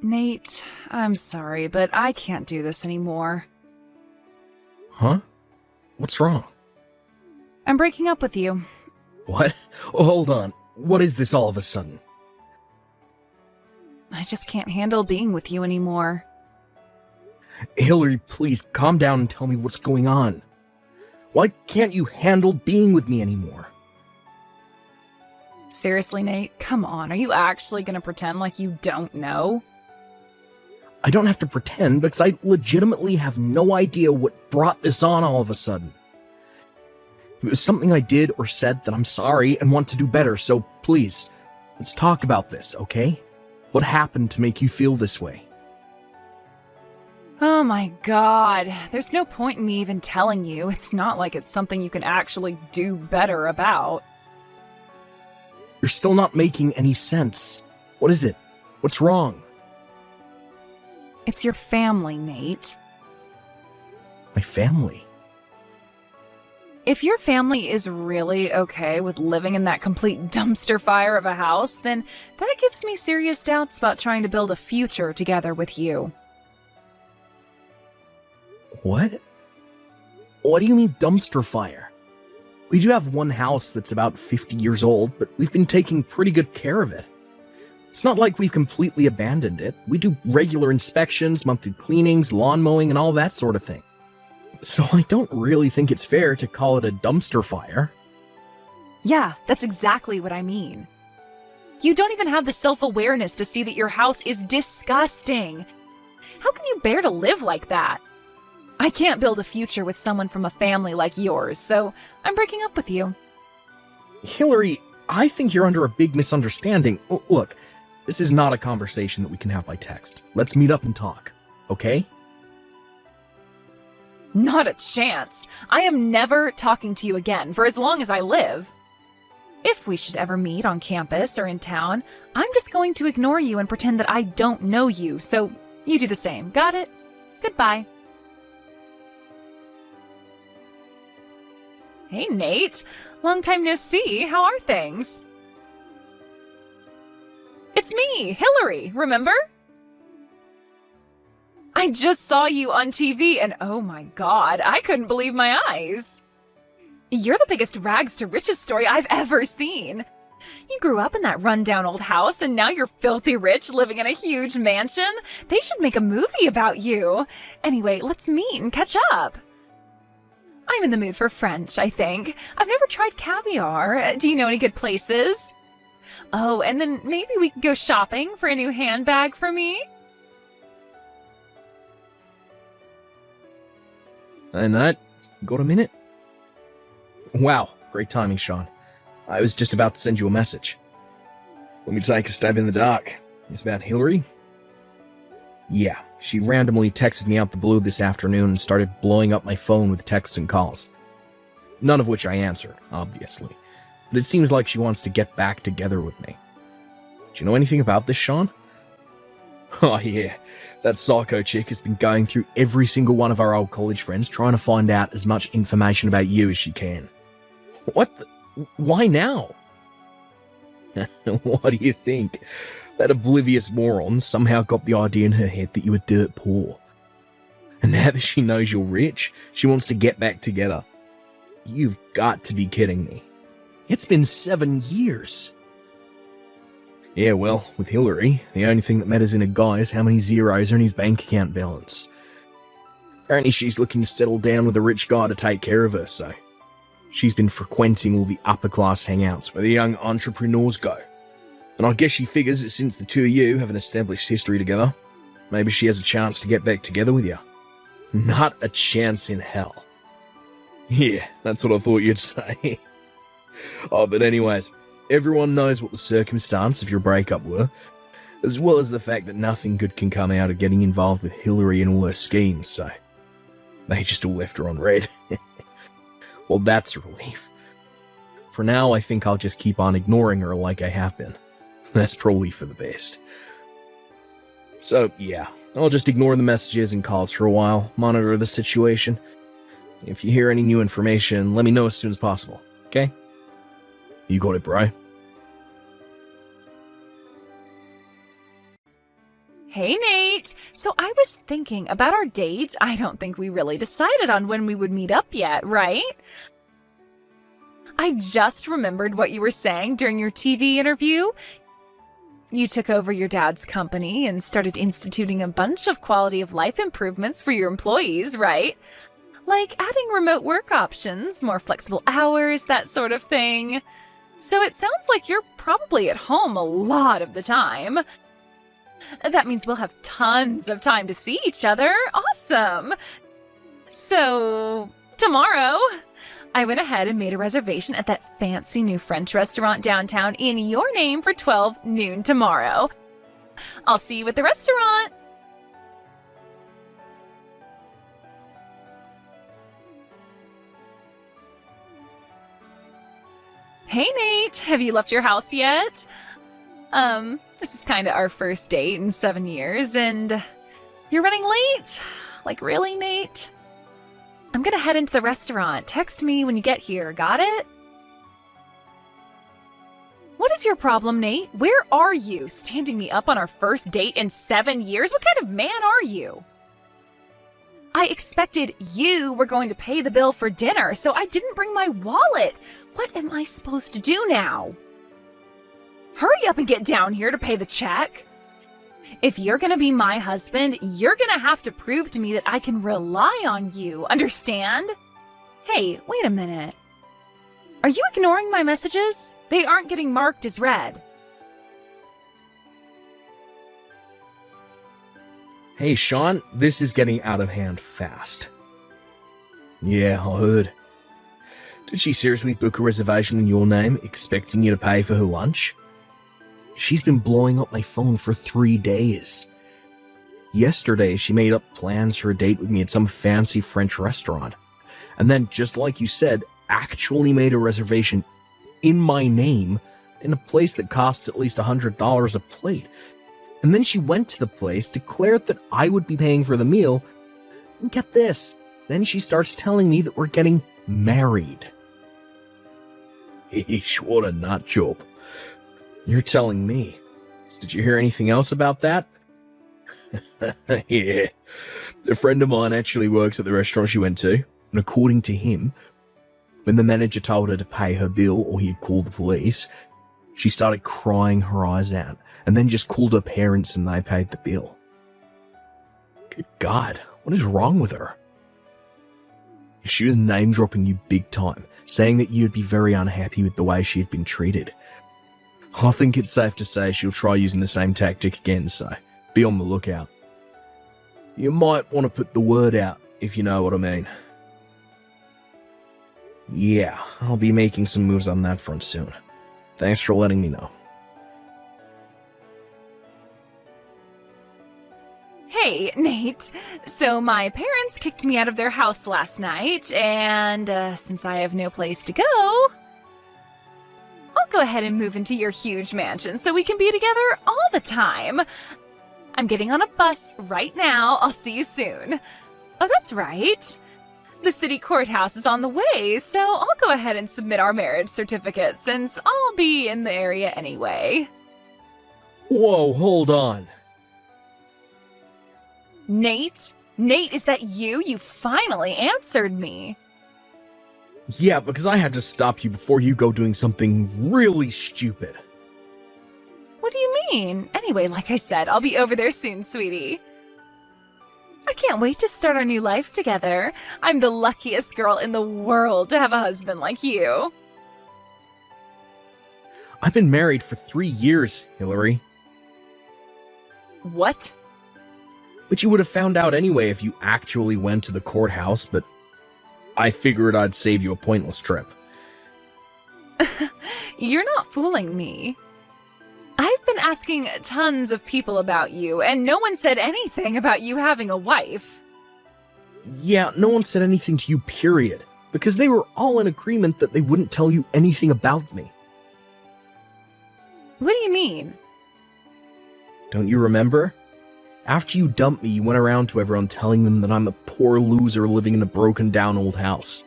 Nate, I'm sorry, but I can't do this anymore. Huh? What's wrong? I'm breaking up with you. What? Oh, hold on. What is this all of a sudden? I just can't handle being with you anymore. Hillary, please calm down and tell me what's going on. Why can't you handle being with me anymore? Seriously, Nate, come on. Are you actually gonna pretend like you don't know? I don't have to pretend because I legitimately have no idea what brought this on all of a sudden. If it was something I did or said, then I'm sorry and want to do better, so please, let's talk about this, okay? What happened to make you feel this way? Oh my god. There's no point in me even telling you. It's not like it's something you can actually do better about. You're still not making any sense. What is it? What's wrong? It's your family, Nate. My family? If your family is really okay with living in that complete dumpster fire of a house, then that gives me serious doubts about trying to build a future together with you. What? What do you mean dumpster fire? We do have one house that's about 50 years old, but we've been taking pretty good care of it. It's not like we've completely abandoned it. We do regular inspections, monthly cleanings, lawn mowing, and all that sort of thing. So I don't really think it's fair to call it a dumpster fire. Yeah, that's exactly what I mean. You don't even have the self-awareness to see that your house is disgusting. How can you bear to live like that? I can't build a future with someone from a family like yours, so I'm breaking up with you. Hillary, I think you're under a big misunderstanding. Look, this is not a conversation that we can have by text. Let's meet up and talk, okay? Not a chance. I am never talking to you again for as long as I live. If we should ever meet on campus or in town, I'm just going to ignore you and pretend that I don't know you, so you do the same. Got it? Goodbye. Hey, Nate. Long time no see. How are things? It's me, Hillary, remember? I just saw you on TV and oh my god, I couldn't believe my eyes. You're the biggest rags to riches story I've ever seen. You grew up in that rundown old house and now you're filthy rich living in a huge mansion. They should make a movie about you. Anyway, let's meet and catch up. I'm in the mood for French, I think. I've never tried caviar. Do you know any good places? Oh, and then maybe we could go shopping for a new handbag for me? And that got a minute? Wow, great timing, Sean. I was just about to send you a message. Want me to take a stab in the dark? It's about Hillary? Yeah, she randomly texted me out the blue this afternoon and started blowing up my phone with texts and calls. None of which I answered, obviously. But it seems like she wants to get back together with me. Do you know anything about this, Sean? Oh yeah, that psycho chick has been going through every single one of our old college friends trying to find out as much information about you as she can. What the? Why now? What do you think? That oblivious moron somehow got the idea in her head that you were dirt poor. And now that she knows you're rich, she wants to get back together. You've got to be kidding me. It's been 7 years. Yeah, well, with Hillary, the only thing that matters in a guy is how many zeros are in his bank account balance. Apparently she's looking to settle down with a rich guy to take care of her, so she's been frequenting all the upper-class hangouts where the young entrepreneurs go. And I guess she figures that since the two of you have an established history together, maybe she has a chance to get back together with you. Not a chance in hell. Yeah, that's what I thought you'd say. Oh, but anyways, everyone knows what the circumstance of your breakup were, as well as the fact that nothing good can come out of getting involved with Hillary and all her schemes, so they just all left her on red. Well, that's a relief. For now, I think I'll just keep on ignoring her like I have been. That's probably for the best. So, yeah, I'll just ignore the messages and calls for a while, monitor the situation. If you hear any new information, let me know as soon as possible, okay? You got it, bro. Hey, Nate. So I was thinking about our date. I don't think we really decided on when we would meet up yet, right? I just remembered what you were saying during your TV interview. You took over your dad's company and started instituting a bunch of quality of life improvements for your employees, right? Like adding remote work options, more flexible hours, that sort of thing. So it sounds like you're probably at home a lot of the time. That means we'll have tons of time to see each other. Awesome! So, tomorrow, I went ahead and made a reservation at that fancy new French restaurant downtown in your name for 12 noon tomorrow. I'll see you at the restaurant. Hey, Nate. Have you left your house yet? This is kind of our first date in 7 years, and you're running late? Like, really, Nate? I'm gonna head into the restaurant. Text me when you get here, got it? What is your problem, Nate? Where are you? Standing me up on our first date in 7 years? What kind of man are you? I expected you were going to pay the bill for dinner, so I didn't bring my wallet. What am I supposed to do now? Hurry up and get down here to pay the check. If you're gonna be my husband, you're gonna have to prove to me that I can rely on you, understand? Hey, wait a minute. Are you ignoring my messages? They aren't getting marked as read. Hey, Sean, this is getting out of hand fast. Yeah, I heard. Did she seriously book a reservation in your name, expecting you to pay for her lunch? She's been blowing up my phone for 3 days. Yesterday, she made up plans for a date with me at some fancy French restaurant. And then, just like you said, actually made a reservation in my name in a place that costs at least $100 a plate. And then she went to the place, declared that I would be paying for the meal, and get this, then she starts telling me that we're getting married. Eesh, what a nut job. You're telling me. Did you hear anything else about that? Yeah. A friend of mine actually works at the restaurant she went to, and according to him, when the manager told her to pay her bill or he'd call the police, she started crying her eyes out, and then just called her parents and they paid the bill. Good God, what is wrong with her? She was name-dropping you big time, saying that you'd be very unhappy with the way she had been treated. I think it's safe to say she'll try using the same tactic again, so be on the lookout. You might want to put the word out, if you know what I mean. Yeah, I'll be making some moves on that front soon. Thanks for letting me know. Hey, Nate. So my parents kicked me out of their house last night, and since I have no place to go, I'll go ahead and move into your huge mansion so we can be together all the time. I'm getting on a bus right now. I'll see you soon. Oh, that's right. The city courthouse is on the way, so I'll go ahead and submit our marriage certificate since I'll be in the area anyway. Whoa, hold on. Nate? Nate, is that you? You finally answered me. Yeah, because I had to stop you before you go doing something really stupid. What do you mean? Anyway, like I said, I'll be over there soon, sweetie. I can't wait to start our new life together. I'm the luckiest girl in the world to have a husband like you. I've been married for 3 years, Hillary. What? Which you would have found out anyway if you actually went to the courthouse, but I figured I'd save you a pointless trip. You're not fooling me. I've been asking tons of people about you, and no one said anything about you having a wife. Yeah, no one said anything to you, period. Because they were all in agreement that they wouldn't tell you anything about me. What do you mean? Don't you remember? After you dumped me, you went around to everyone telling them that I'm a poor loser living in a broken down old house.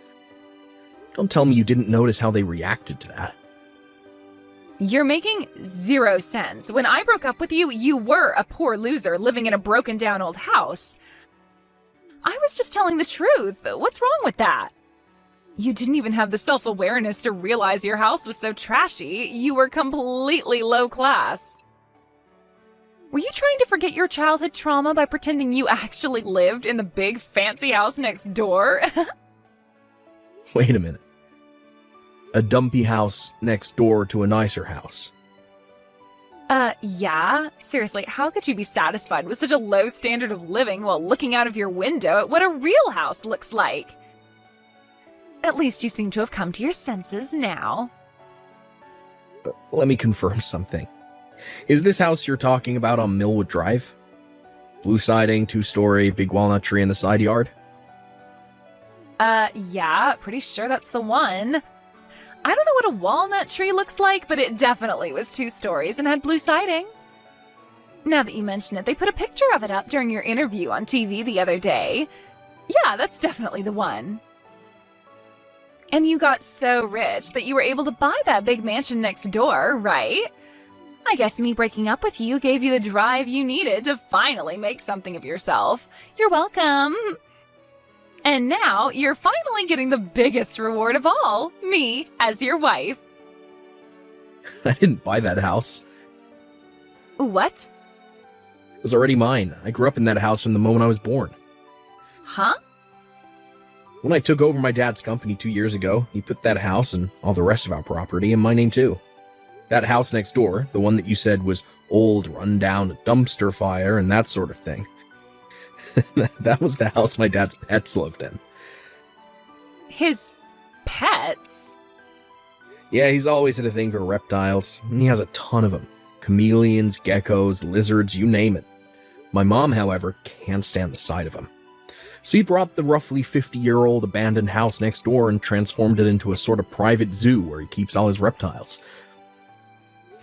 Don't tell me you didn't notice how they reacted to that. You're making zero sense. When I broke up with you, you were a poor loser living in a broken down old house. I was just telling the truth. What's wrong with that? You didn't even have the self-awareness to realize your house was so trashy. You were completely low class. Were you trying to forget your childhood trauma by pretending you actually lived in the big fancy house next door? Wait a minute. A dumpy house next door to a nicer house. Yeah? Seriously, how could you be satisfied with such a low standard of living while looking out of your window at what a real house looks like? At least you seem to have come to your senses now. Let me confirm something. Is this house you're talking about on Millwood Drive? Blue siding, 2-story, big walnut tree in the side yard? Yeah, pretty sure that's the one. I don't know what a walnut tree looks like, but it definitely was 2 stories and had blue siding. Now that you mention it, they put a picture of it up during your interview on TV the other day. Yeah, that's definitely the one. And you got so rich that you were able to buy that big mansion next door, right? I guess me breaking up with you gave you the drive you needed to finally make something of yourself. You're welcome. And now you're finally getting the biggest reward of all, me as your wife. I didn't buy that house. What? It was already mine. I grew up in that house from the moment I was born. Huh? When I took over my dad's company 2 years ago, he put that house and all the rest of our property in my name too. That house next door, the one that you said was old, run down, a dumpster fire, and that sort of thing. That was the house my dad's pets lived in. His pets? Yeah, he's always had a thing for reptiles, and he has a ton of them. Chameleons, geckos, lizards, you name it. My mom, however, can't stand the sight of him. So he brought the roughly 50-year-old abandoned house next door and transformed it into a sort of private zoo where he keeps all his reptiles.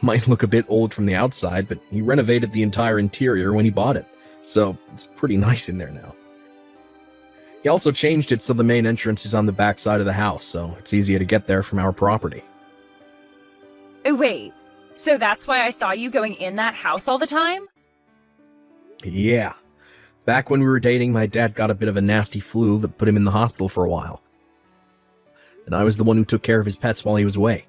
Might look a bit old from the outside, but he renovated the entire interior when he bought it, so it's pretty nice in there now. He also changed it so the main entrance is on the back side of the house, so it's easier to get there from our property. Wait, so that's why I saw you going in that house all the time? Yeah. Back when we were dating, my dad got a bit of a nasty flu that put him in the hospital for a while. And I was the one who took care of his pets while he was away.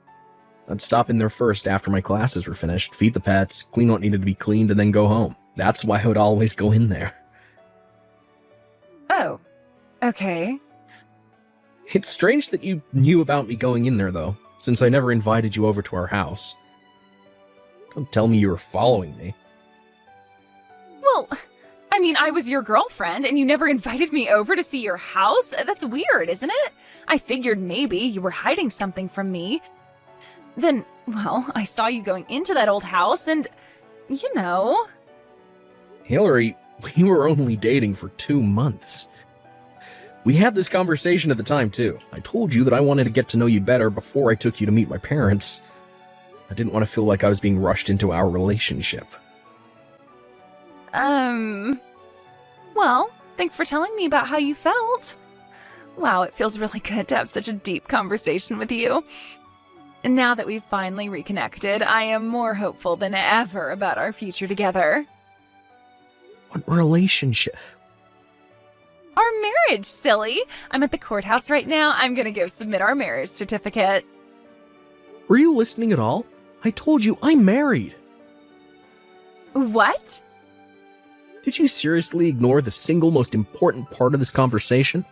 I'd stop in there first after my classes were finished, feed the pets, clean what needed to be cleaned, and then go home. That's why I would always go in there. Oh, okay. It's strange that you knew about me going in there, though, since I never invited you over to our house. Don't tell me you were following me. Well, I mean, I was your girlfriend, and you never invited me over to see your house? That's weird, isn't it? I figured maybe you were hiding something from me. Then, well, I saw you going into that old house, and, you know... Hillary, we were only dating for 2 months. We had this conversation at the time, too. I told you that I wanted to get to know you better before I took you to meet my parents. I didn't want to feel like I was being rushed into our relationship. Well, thanks for telling me about how you felt. Wow, it feels really good to have such a deep conversation with you. And now that we've finally reconnected, I am more hopeful than ever about our future together. What relationship? Our marriage, silly! I'm at the courthouse right now. I'm gonna go submit our marriage certificate. Were you listening at all? I told you I'm married. What? Did you seriously ignore the single most important part of this conversation?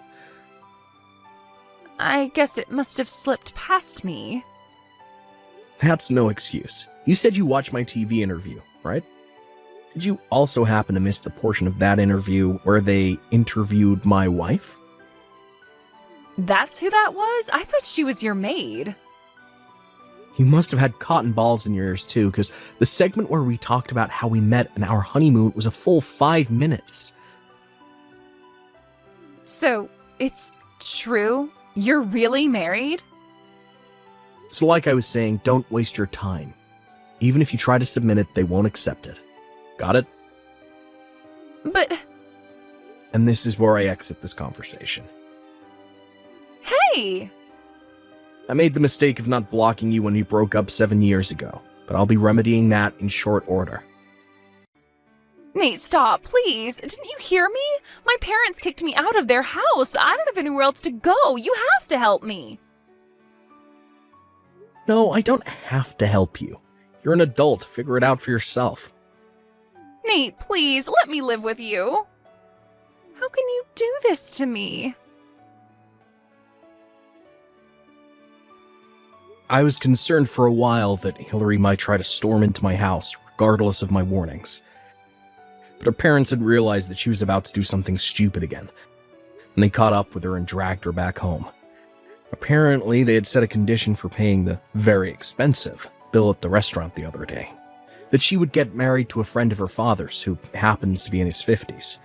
I guess it must have slipped past me. That's no excuse. You said you watched my TV interview, right? Did you also happen to miss the portion of that interview where they interviewed my wife? That's who that was? I thought she was your maid. You must have had cotton balls in your ears too, because the segment where we talked about how we met and our honeymoon was a full 5 minutes. So, it's true? You're really married? So like I was saying, don't waste your time. Even if you try to submit it, they won't accept it. Got it? But... And this is where I exit this conversation. Hey! I made the mistake of not blocking you when we broke up 7 years ago, but I'll be remedying that in short order. Nate, stop, please. Didn't you hear me? My parents kicked me out of their house. I don't have anywhere else to go. You have to help me. No, I don't have to help you. You're an adult. Figure it out for yourself. Nate, please, let me live with you. How can you do this to me? I was concerned for a while that Hillary might try to storm into my house, regardless of my warnings. But her parents had realized that she was about to do something stupid again, and they caught up with her and dragged her back home. Apparently, they had set a condition for paying the very expensive bill at the restaurant the other day, that she would get married to a friend of her father's who happens to be in his 50s.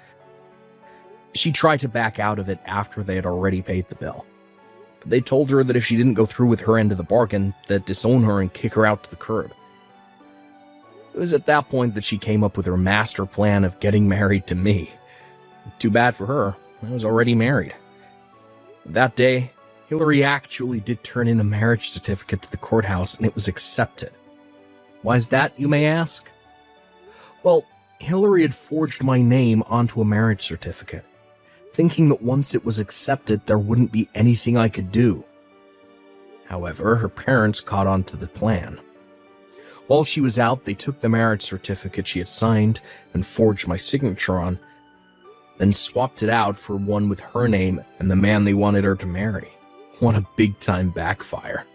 She tried to back out of it after they had already paid the bill. But they told her that if she didn't go through with her end of the bargain, they'd disown her and kick her out to the curb. It was at that point that she came up with her master plan of getting married to me. Too bad for her, I was already married. That day, Hillary actually did turn in a marriage certificate to the courthouse and it was accepted. Why is that, you may ask? Well, Hillary had forged my name onto a marriage certificate, thinking that once it was accepted, there wouldn't be anything I could do. However, her parents caught on to the plan. While she was out, they took the marriage certificate she had signed and forged my signature on, then swapped it out for one with her name and the man they wanted her to marry. What a big-time backfire.